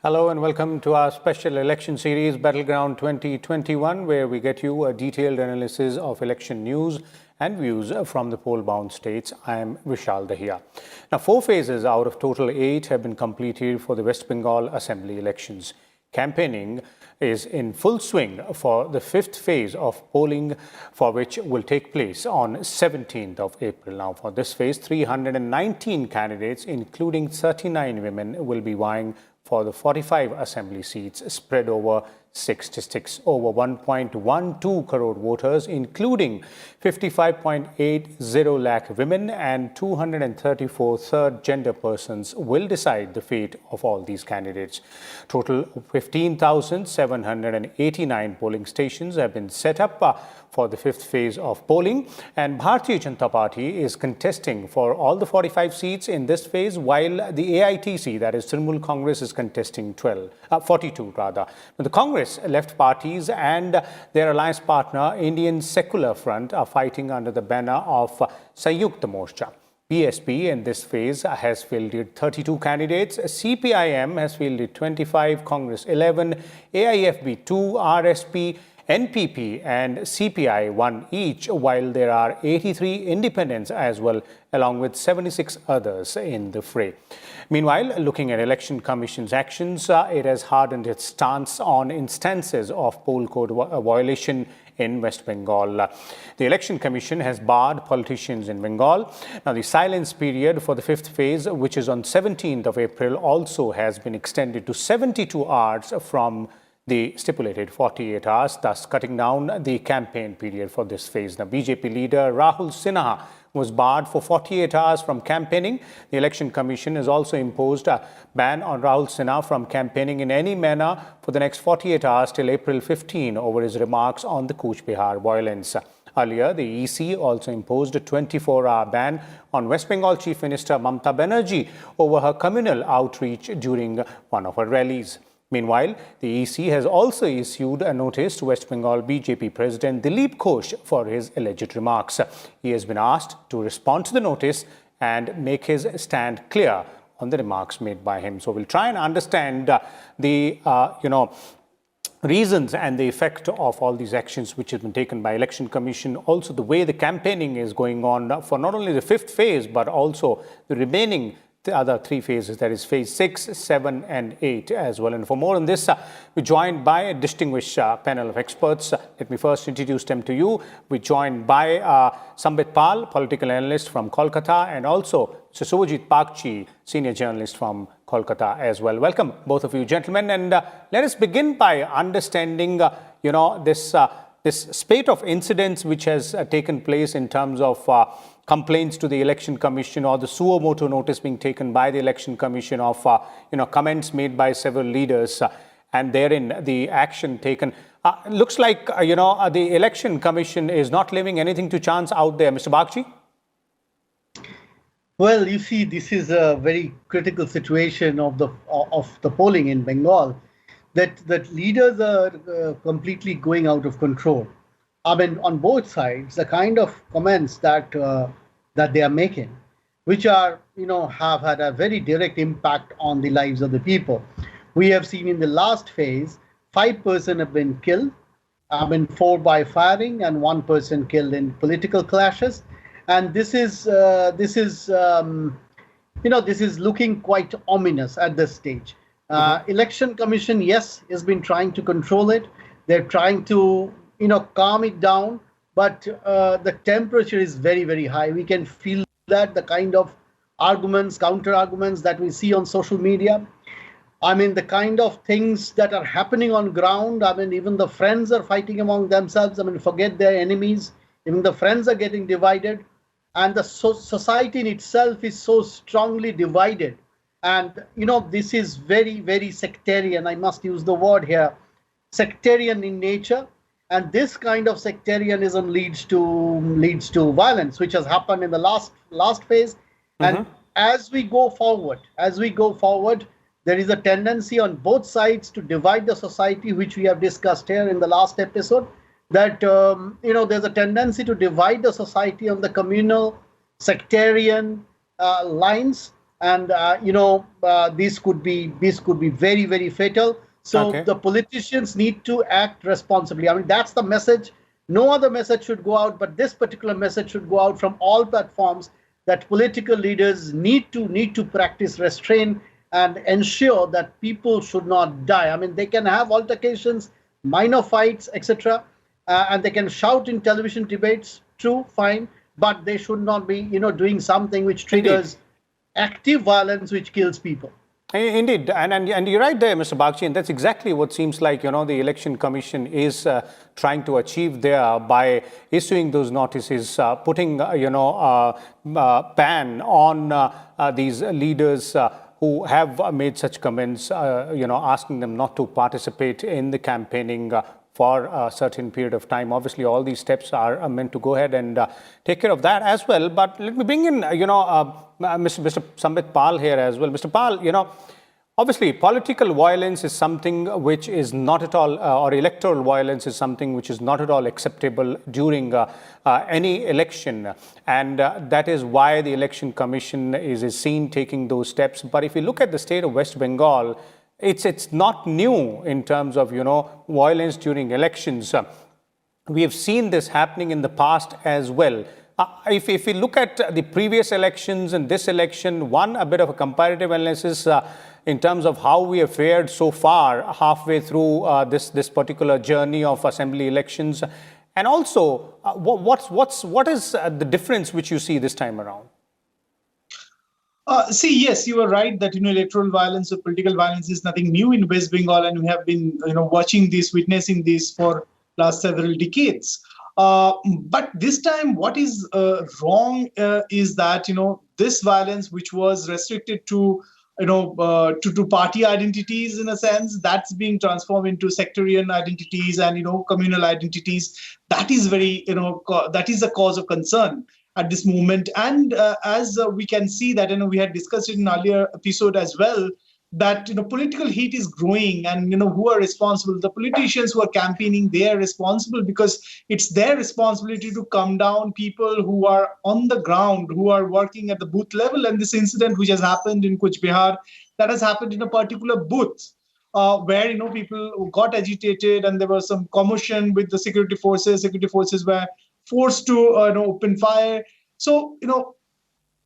Hello and welcome to our special election series, Battleground 2021, where we get you a detailed analysis of election news and views from the poll-bound states. I am Vishal Dahiya. Now, 4 phases out of total 8 have been completed for the West Bengal Assembly elections. Campaigning is in full swing for the 5th phase of polling, for which will take place on 17th of April. Now, for this phase, 319 candidates, including 39 women, will be vying for the 45 assembly seats spread over 6 districts. Over 1.12 crore voters, including 55.80 lakh women and 234 third gender persons, will decide the fate of all these candidates. Total 15,789 polling stations have been set up for the 5th phase of polling, and Bharatiya Janata Party is contesting for all the 45 seats in this phase, while the AITC, that is Trinamool Congress, is contesting 42 rather. Now, the Congress left parties and their alliance partner, Indian Secular Front, are fighting under the banner of Sanyukta Morcha. PSP in this phase has fielded 32 candidates. CPIM has fielded 25, Congress 11, AIFB 2, RSP, NPP and CPI 1 each, while there are 83 independents as well, along with 76 others in the fray. Meanwhile, looking at Election Commission's actions, it has hardened its stance on instances of poll code violation in West Bengal. The Election Commission has barred politicians in Bengal. Now, the silence period for the 5th phase, which is on 17th of April, also has been extended to 72 hours from the stipulated 48 hours, thus cutting down the campaign period for this phase. Now, BJP leader Rahul Sinha was barred for 48 hours from campaigning. The Election Commission has also imposed a ban on Rahul Sinha from campaigning in any manner for the next 48 hours till April 15 over his remarks on the Cooch Behar violence. Earlier, the EC also imposed a 24-hour ban on West Bengal Chief Minister Mamata Banerjee over her communal outreach during one of her rallies. Meanwhile, the EC has also issued a notice to West Bengal BJP President Dilip Ghosh for his alleged remarks. He has been asked to respond to the notice and make his stand clear on the remarks made by him. So we'll try and understand the reasons and the effect of all these actions which have been taken by Election Commission. Also, the way the campaigning is going on for not only the 5th phase but also the remaining the other 3 phases, that is phase 6, 7 and 8 as well. And for more on this, we're joined by a distinguished panel of experts. Let me first introduce them to you. We're joined by Sambit Pal, political analyst from Kolkata, and also Subhajit Bagchi, senior journalist from Kolkata as well. Welcome, both of you gentlemen. And let us begin by understanding, this spate of incidents which has taken place in terms of complaints to the Election Commission, or the suo motu notice being taken by the Election Commission of comments made by several leaders, and therein the action taken. Looks like the Election Commission is not leaving anything to chance out there. Mr. Bagchi? Well, you see, this is a very critical situation of the polling in Bengal. That leaders are completely going out of control. I mean, on both sides, the kind of comments that they are making, which are, have had a very direct impact on the lives of the people. We have seen in the last phase, 5 persons have been killed. 4 by firing and 1 person killed in political clashes. And this is looking quite ominous at this stage. Election Commission, yes, has been trying to control it. They're trying to, calm it down, but the temperature is very, very high. We can feel that, the kind of arguments, counter arguments that we see on social media. The kind of things that are happening on ground. Even the friends are fighting among themselves. Forget their enemies. Even the friends are getting divided. And the society in itself is so strongly divided. And, this is very, very sectarian. I must use the word here, sectarian in nature. And this kind of sectarianism leads to violence, which has happened in the last phase. And as we go forward, there is a tendency on both sides to divide the society, which we have discussed here in the last episode, that, there's a tendency to divide the society on the communal, sectarian lines. and this could be very, very fatal. So Okay. the politicians need to act responsibly. I mean, that's the message. No other message should go out, but this particular message should go out from all platforms, that political leaders need to practice restraint and ensure that people should not die. I mean, they can have altercations, minor fights, etc., and they can shout in television debates. True, fine, but they should not be, doing something which Indeed. triggers active violence, which kills people. Indeed, and you're right there, Mr. Bagchi, and that's exactly what seems like the Election Commission is trying to achieve there by issuing those notices, putting ban on these leaders who have made such comments, asking them not to participate in the campaigning for a certain period of time. Obviously, all these steps are meant to go ahead and take care of that as well. But let me bring in, Mr. Sambit Pal here as well. Mr. Pal, obviously, political violence is something which is not at all, or electoral violence is something which is not at all acceptable during any election. And that is why the Election Commission is seen taking those steps. But if you look at the state of West Bengal, it's not new in terms of, violence during elections. We have seen this happening in the past as well. If we look at the previous elections and this election, a bit of a comparative analysis in terms of how we have fared so far halfway through this particular journey of assembly elections, and also what is the difference which you see this time around? Yes, you are right that electoral violence or political violence is nothing new in West Bengal, and we have been watching this, witnessing this for last several decades. But this time, what is wrong is that this violence, which was restricted to to party identities, in a sense, that's being transformed into sectarian identities and communal identities. That is very that is a cause of concern at this moment. And as we can see that we had discussed it in an earlier episode as well, that political heat is growing, and who are responsible? The politicians who are campaigning, they are responsible, because it's their responsibility to calm down people who are on the ground, who are working at the booth level. And this incident which has happened in Kuch Bihar, that has happened in a particular booth where people got agitated, and there was some commotion with the security forces. Security forces were forced to open fire. So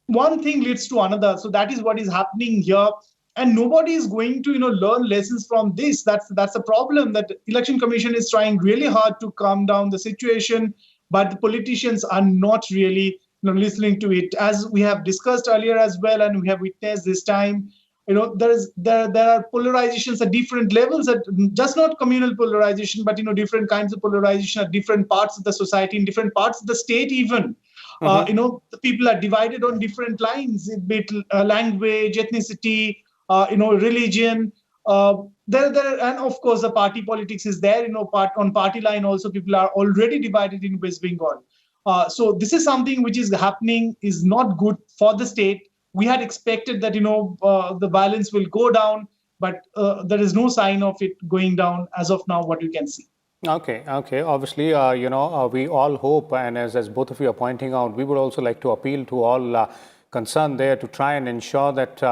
one thing leads to another. So that is what is happening here. And nobody is going to learn lessons from this. That's the problem, that Election Commission is trying really hard to calm down the situation, but the politicians are not really listening to it. As we have discussed earlier as well, and we have witnessed this time, there are polarizations at different levels, at just not communal polarization, but different kinds of polarization at different parts of the society, in different parts of the state even. The people are divided on different lines, be it language, ethnicity, religion. And of course the party politics is there. On party line also people are already divided in West Bengal. So this is something which is happening, is not good for the state. We had expected that the violence will go down, but there is no sign of it going down as of now, what you can see. Okay. Obviously, we all hope, and as both of you are pointing out, we would also like to appeal to all concerned there to try and ensure that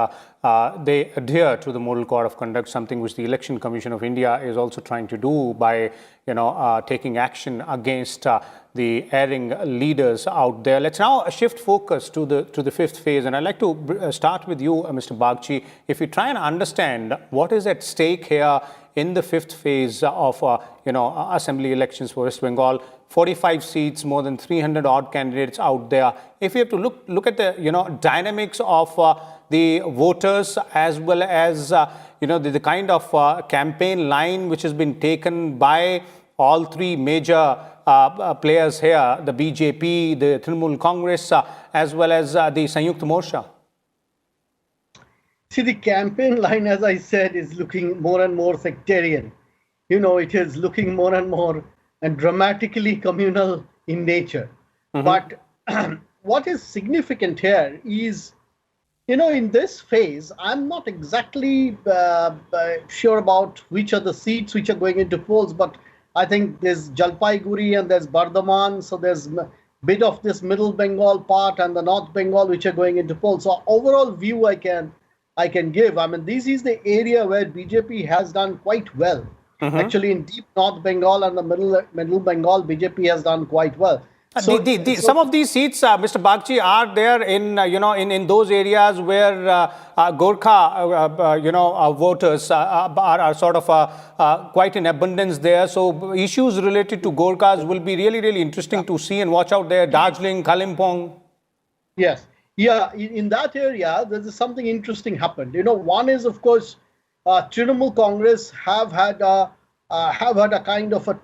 they adhere to the model code of conduct, something which the Election Commission of India is also trying to do by, taking action against the erring leaders out there. Let's now shift focus to the fifth phase, and I'd like to start with you, Mr. Bagchi. If you try and understand what is at stake here in the fifth phase of assembly elections for West Bengal, 45 seats, more than 300 odd candidates out there. If you have to look at the dynamics of the voters, as well as the kind of campaign line which has been taken by all three major players here, the BJP, the Trinamool Congress, as well as the Sanyukta Morcha. See, the campaign line, as I said, is looking more and more sectarian. It is looking more and more and dramatically communal in nature. But what is significant here is, in this phase, I'm not exactly sure about which are the seats which are going into polls, but I think there's Jalpaiguri and there's Bardhaman, so there's bit of this middle Bengal part and the North Bengal, which are going into polls. So overall view I can give. I mean, this is the area where BJP has done quite well. Actually, in deep North Bengal and the middle Bengal, BJP has done quite well. So, some of these seats, Mr. Bagchi, are there in in those areas where Gorkha voters are sort of quite in abundance there. So issues related to Gorkhas will be really interesting to see and watch out there. Darjeeling, Kalimpong. Yes, yeah. In that area, there's something interesting happened. One is, of course, Trinamool Congress have had a kind of a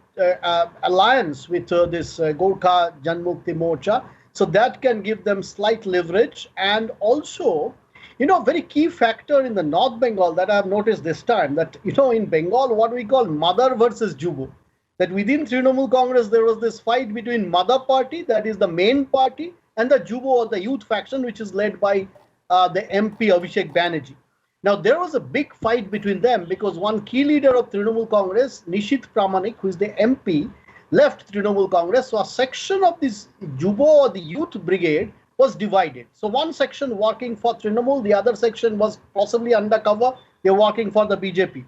alliance with this Gorkha Janmukti Morcha, so that can give them slight leverage. And also, very key factor in the North Bengal that I have noticed this time, that in Bengal what we call mother versus Jubo, that within Trinamool Congress there was this fight between Mother Party, that is the main party, and the Jubo or the youth faction, which is led by the MP Abhishek Banerjee. Now, there was a big fight between them because one key leader of Trinamool Congress, Nishit Pramanik, who is the MP, left Trinamool Congress. So a section of this Jubo or the youth brigade was divided. So one section working for Trinamool, the other section was possibly undercover. They were working for the BJP.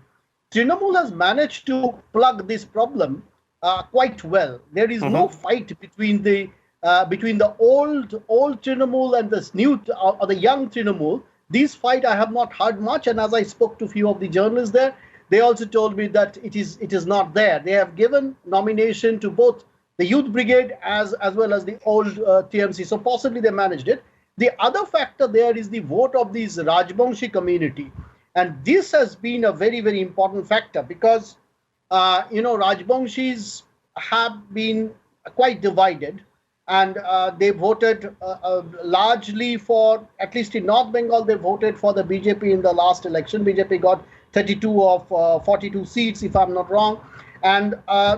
Trinamool has managed to plug this problem quite well. There is no fight between the old Trinamool and this new or the young Trinamool. This fight I have not heard much, and as I spoke to a few of the journalists there, they also told me that it is not there. They have given nomination to both the youth brigade as well as the old TMC, so possibly they managed it. The other factor there is the vote of this Rajbangshi community, and this has been a very important factor because Rajbangshis have been quite divided. And they voted largely for, at least in North Bengal, they voted for the BJP in the last election. BJP got 32 of 42 seats, if I'm not wrong. And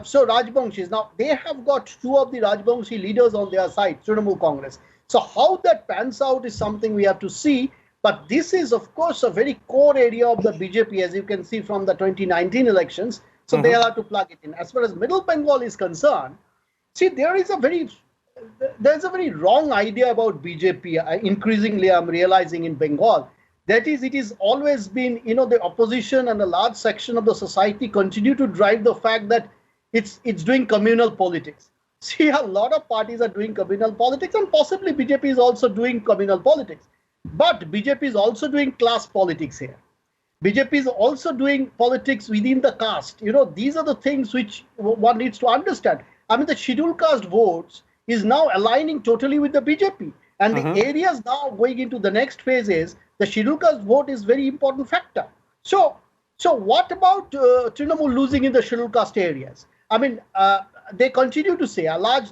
so Rajbangshis, now they have got two of the Rajbangshi leaders on their side, Trinamool Congress. So how that pans out is something we have to see. But this is, of course, a very core area of the BJP, as you can see from the 2019 elections. So they have to plug it in. As far as Middle Bengal is concerned, see, there's a very wrong idea about BJP. Increasingly, I'm realizing in Bengal. That is, it has always been, the opposition and a large section of the society continue to drive the fact that it's doing communal politics. See, a lot of parties are doing communal politics, and possibly BJP is also doing communal politics. But BJP is also doing class politics here. BJP is also doing politics within the caste. These are the things which one needs to understand. I mean, the scheduled caste votes is now aligning totally with the BJP. And the areas now going into the next phase is the scheduled caste vote is very important factor. So what about Trinamool losing in the scheduled caste areas? I mean, they continue to say, a large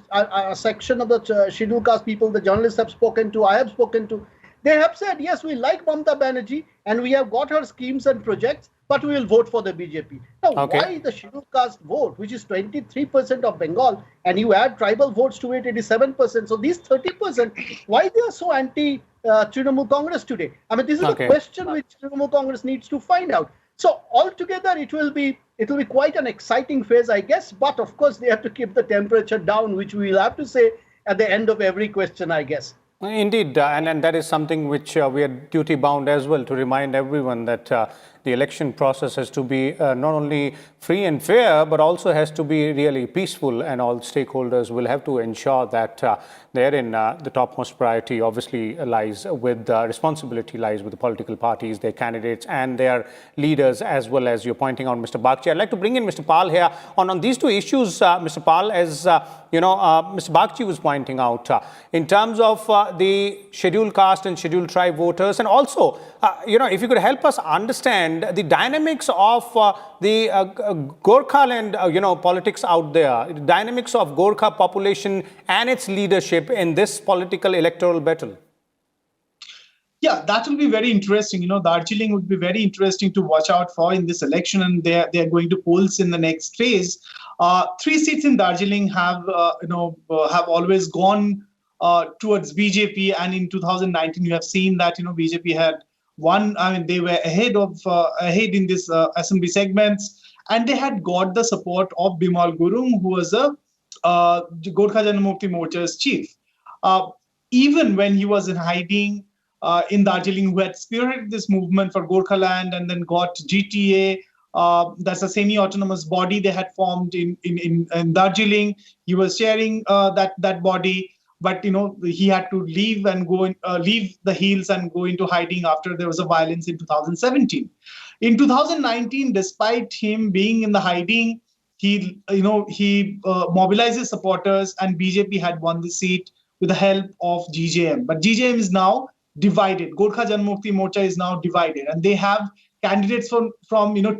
section of the scheduled caste people, the journalists have spoken to, I have spoken to, they have said, yes, we like Mamata Banerjee and we have got her schemes and projects, but we will vote for the BJP. Now, why the scheduled caste vote, which is 23% of Bengal, and you add tribal votes to it, it is 7%. So these 30%, why they are so anti Trinamool Congress today? I mean, this is a question which Trinamool Congress needs to find out. So altogether, it will be quite an exciting phase, I guess. But of course, they have to keep the temperature down, which we will have to say at the end of every question, I guess. Indeed, and that is something which we are duty bound as well to remind everyone that the election process has to be not only free and fair, but also has to be really peaceful, and all stakeholders will have to ensure that therein the topmost priority obviously lies with, responsibility lies with the political parties, their candidates and their leaders, as well as you're pointing out, Mr. Bagchi. I'd like to bring in Mr. Pal here on these two issues, Mr. Pal, as Mr. Bagchi was pointing out, in terms of the scheduled caste and scheduled tribe voters, and also, if you could help us understand the dynamics of the Gorkhaland, politics out there, the dynamics of Gorkha population and its leadership in this political electoral battle. Yeah, that will be very interesting. Darjeeling would be very interesting to watch out for in this election, and they are going to polls in the next phase. 3 seats in Darjeeling have always gone towards BJP, and in 2019 you have seen that BJP had won. I mean, they were ahead in this assembly segments, and they had got the support of Bimal Gurung, who was a Gorkha Janamukti Morcha's chief. Even when he was in hiding in Darjeeling, who had spearheaded this movement for Gorkhaland and then got GTA. That's a semi-autonomous body they had formed in Darjeeling. He was chairing that body, but he had to leave and leave the hills and go into hiding after there was a violence in 2017. In 2019, despite him being in the hiding, he mobilizes supporters, and BJP had won the seat with the help of GJM. But GJM is now divided. Gorkha Janamukti Morcha is now divided, and they have candidates from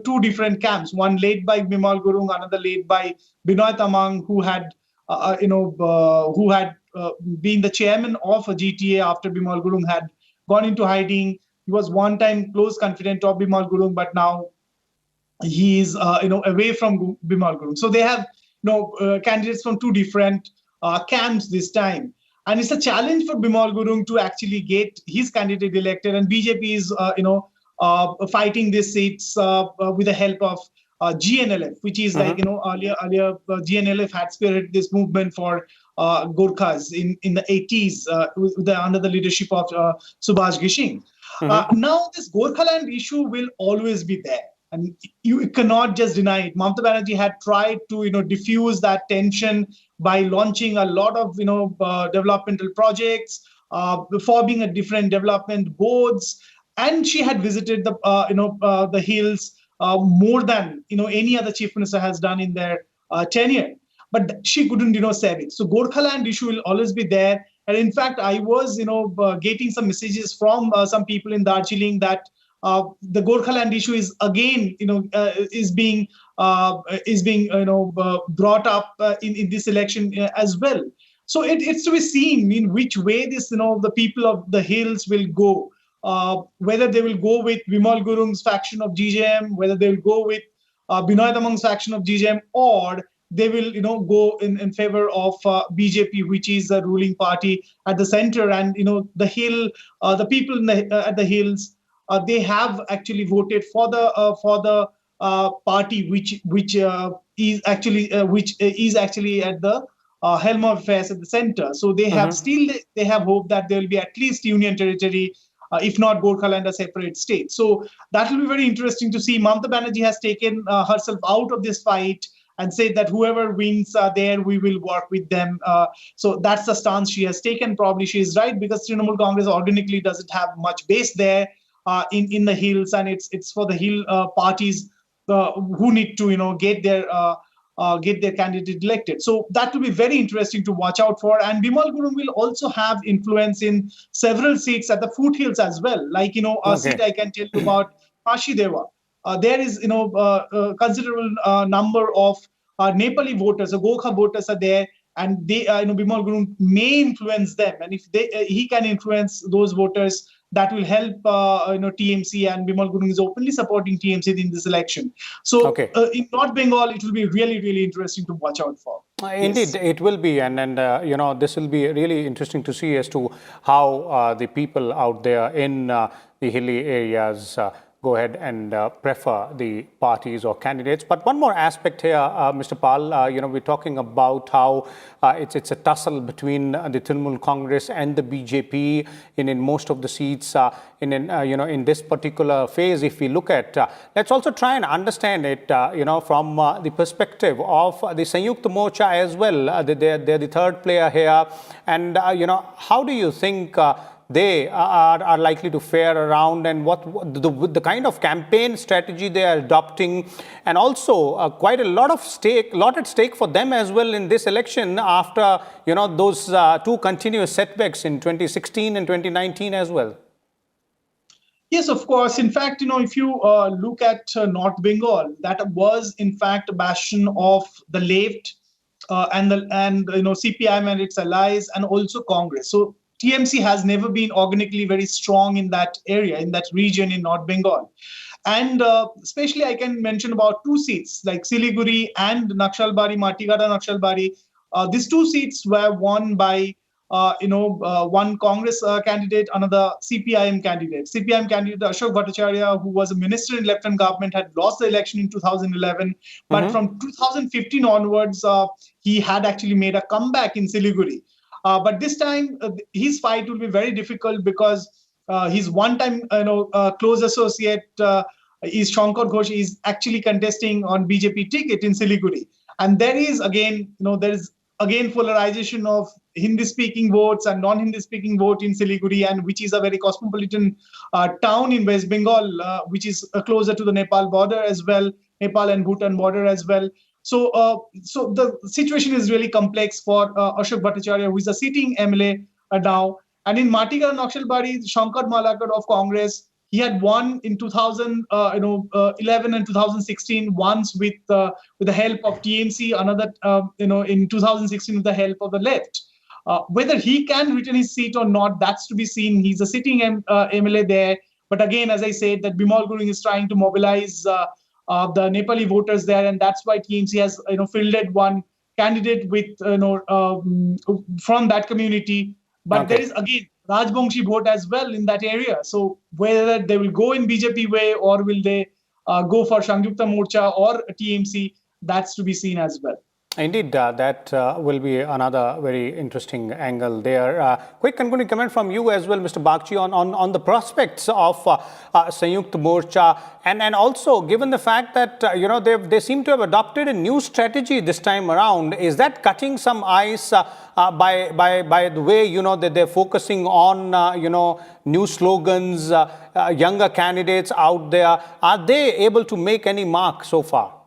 two different camps. One led by Bimal Gurung, another led by Binoy Tamang, who had been the chairman of a GTA after Bimal Gurung had gone into hiding. He was one time close confidant of Bimal Gurung, but now he is away from Bimal Gurung. So they have candidates from two different camps this time. And it's a challenge for Bimal Gurung to actually get his candidate elected. And BJP is, fighting these seats with the help of GNLF, which is earlier GNLF had spearheaded this movement for Gorkhas in the 80s under the leadership of Subhash Gishing. Now this Gorkhaland issue will always be there. And you cannot just deny it. Mamata Banerjee had tried to, diffuse that tension by launching a lot of, developmental projects, forming a different development boards, and she had visited the hills more than any other chief minister has done in their tenure. But she couldn't, save it. So Gorkhaland issue will always be there. And in fact, I was, getting some messages from some people in Darjeeling that the Gorkhaland issue is again, is being brought up in this election as well. So it's to be seen in which way this, the people of the hills will go. Whether they will go with Bimal Gurung's faction of GJM, whether they will go with Binoy Tamang's faction of GJM, or they will, go in favor of BJP, which is the ruling party at the center. And the people at the hills. They have actually voted for the party which is actually at the helm of affairs at the center. So they have they have hope that there will be at least union territory, if not Gorkhaland, a separate state. So that will be very interesting to see. Mamata Banerjee has taken herself out of this fight and said that whoever wins there, we will work with them. So that's the stance she has taken. Probably she is right, because Trinamool Congress organically doesn't have much base there. In the hills, and it's for the hill parties who need to get their candidate elected. So that will be very interesting to watch out for. And Bimal Gurung will also have influence in several seats at the foothills as well. Like a seat I can tell you about, Pashi Dewa. There is a considerable number of Nepali voters, Gorkha voters are there, and they Bimal Gurung may influence them. And if he can influence those voters, that will help TMC, and Bimal Gurung is openly supporting TMC in this election. So in North Bengal, it will be really, really interesting to watch out for. Indeed, it will be, and this will be really interesting to see as to how the people out there in the hilly areas go ahead and prefer the parties or candidates. But one more aspect here, Mr. Pal, we're talking about how it's a tussle between the Trinamool Congress and the BJP in most of the seats in this particular phase. If we look at, let's also try and understand it, from the perspective of the Sanyukta Morcha as well. They're the third player here, and how do you think they are likely to fare around, and what the kind of campaign strategy they are adopting, and also quite a lot at stake for them as well in this election after those two continuous setbacks in 2016 and 2019 as well? Yes, of course. In fact, if you look at North Bengal, that was in fact a bastion of the left and CPI and its allies, and also Congress. So TMC has never been organically very strong in that area, in that region in North Bengal. And especially I can mention about two seats like Siliguri and Naxalbari, Matigada Naxalbari. These two seats were won by one Congress candidate, another CPIM candidate. CPIM candidate Ashok Bhattacharya, who was a minister in Lieutenant government, had lost the election in 2011. But from 2015 onwards, he had actually made a comeback in Siliguri. But this time, his fight will be very difficult because his one-time, close associate is Shankar Ghosh is actually contesting on BJP ticket in Siliguri, and there is again polarization of Hindi-speaking votes and non-Hindi-speaking vote in Siliguri, and which is a very cosmopolitan town in West Bengal, which is closer to the Nepal border as well, Nepal and Bhutan border as well. So the situation is really complex for Ashok Bhattacharya, who is a sitting MLA now. And in Matigara Naxalbari, Shankar Malakar of Congress, he had won in 2011 and 2016 once with the help of TMC, another in 2016 with the help of the left. Whether he can retain his seat or not, that's to be seen. He's a sitting MLA there. But again, as I said, that Bimal Gurung is trying to mobilize the Nepali voters there, and that's why TMC has fielded one candidate with from that community. But there is again Rajbongshi vote as well in that area. So whether they will go in BJP way or will they go for Sanyukta Morcha or TMC, that's to be seen as well. Indeed, that will be another very interesting angle there. Quick concluding comment from you as well, Mr. Bagchi, on the prospects of Sanyukta Morcha, and also given the fact that they seem to have adopted a new strategy this time around. Is that cutting some ice by the way that they're focusing on new slogans, younger candidates out there? Are they able to make any mark so far?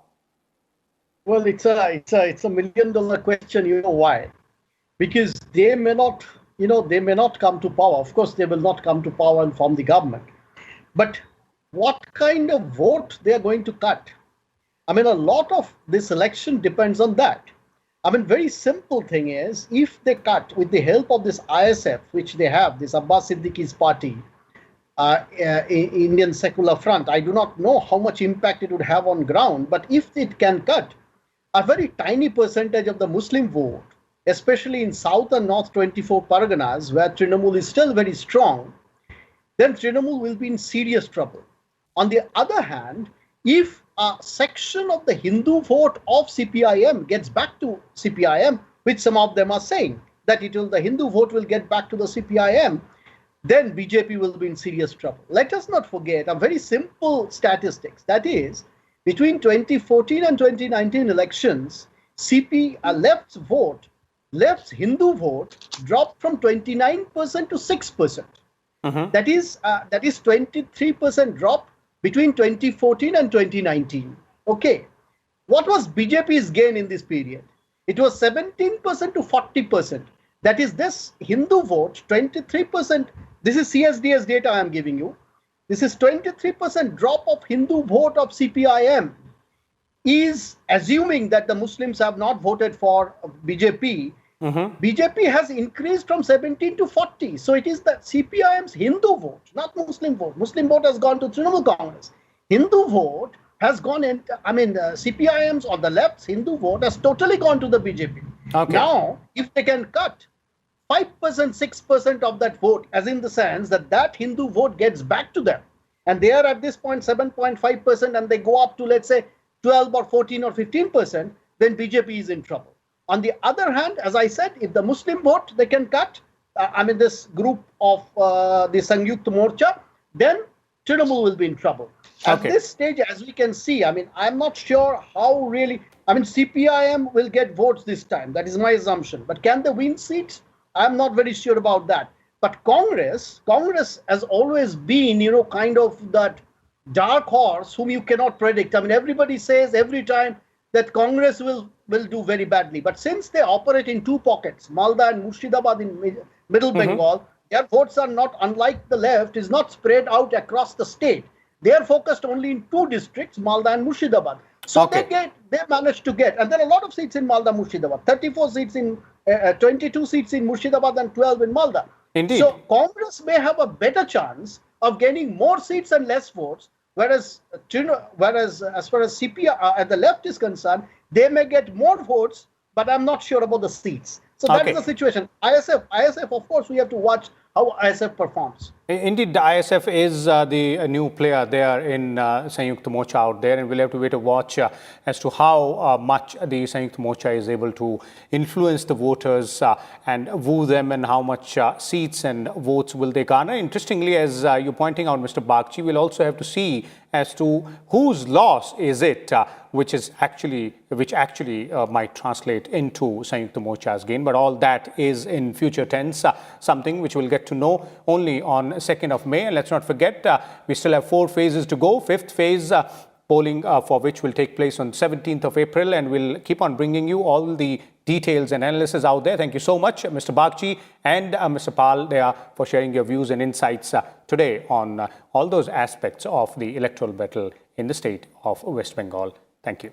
Well, it's a $1 million question. You know why? Because they may not come to power. Of course, they will not come to power and form the government. But what kind of vote they are going to cut? I mean, a lot of this election depends on that. I mean, very simple thing is, if they cut with the help of this ISF, which they have, this Abbas Siddiqui's party, Indian Secular Front, I do not know how much impact it would have on ground, but if it can cut a very tiny percentage of the Muslim vote, especially in South and North 24 Parganas, where Trinamool is still very strong, then Trinamool will be in serious trouble. On the other hand, if a section of the Hindu vote of CPIM gets back to CPIM, which some of them are saying, that the Hindu vote will get back to the CPIM, then BJP will be in serious trouble. Let us not forget a very simple statistics, that is, between 2014 and 2019 elections, left's Hindu vote dropped from 29% to 6%. That is 23% drop between 2014 and 2019. Okay, what was BJP's gain in this period? It was 17% to 40%. That is, this Hindu vote, 23%. This is CSDS data I am giving you. This is 23% drop of Hindu vote of CPIM, is assuming that the Muslims have not voted for BJP. BJP has increased from 17 to 40. So it is that CPIM's Hindu vote, not Muslim vote. Muslim vote has gone to Trinamool Congress. Hindu vote has gone in, CPIM's or the left's Hindu vote has totally gone to the BJP. Okay. Now, if they can cut 5%, 6% of that vote, as in the sense that Hindu vote gets back to them, and they are at this point 7.5%, and they go up to, let's say, 12 or 14 or 15%, then BJP is in trouble. On the other hand, as I said, if the Muslim vote they can cut, this group of the Sanyukta Morcha, then Trinamool will be in trouble. At this stage, as we can see, I'm not sure how really, CPIM will get votes this time. That is my assumption. But can they win seats? I'm not very sure about that. But Congress has always been, kind of that dark horse whom you cannot predict. Everybody says every time that Congress will do very badly. But since they operate in two pockets, Malda and Murshidabad in middle Bengal, their votes are not, unlike the left, is not spread out across the state. They are focused only in two districts, Malda and Murshidabad. So they managed to get, and there are a lot of seats in Malda, Murshidabad, 34 seats in, 22 seats in Murshidabad and 12 in Malda. Indeed. So Congress may have a better chance of gaining more seats and less votes, whereas as far as CPI at the left is concerned, they may get more votes, but I'm not sure about the seats. So that Okay. is the situation. ISF, of course, we have to watch how ISF performs. Indeed, the ISF is the new player there in Sanyukta Morcha out there, and we'll have to wait and watch as to how much the Sanyukta Morcha is able to influence the voters and woo them, and how much seats and votes will they garner. Interestingly, as you're pointing out, Mr. Bagchi, we'll also have to see as to whose loss is it, which actually might translate into Sanyukta Morcha's gain. But all that is in future tense, something which we'll get to know only on 2nd of May. And let's not forget, we still have 4 phases to go. 5th phase polling for which will take place on 17th of April, and we'll keep on bringing you all the details and analysis out there. Thank you so much, Mr. Bagchi and Mr. Pal, for sharing your views and insights today on all those aspects of the electoral battle in the state of West Bengal. Thank you.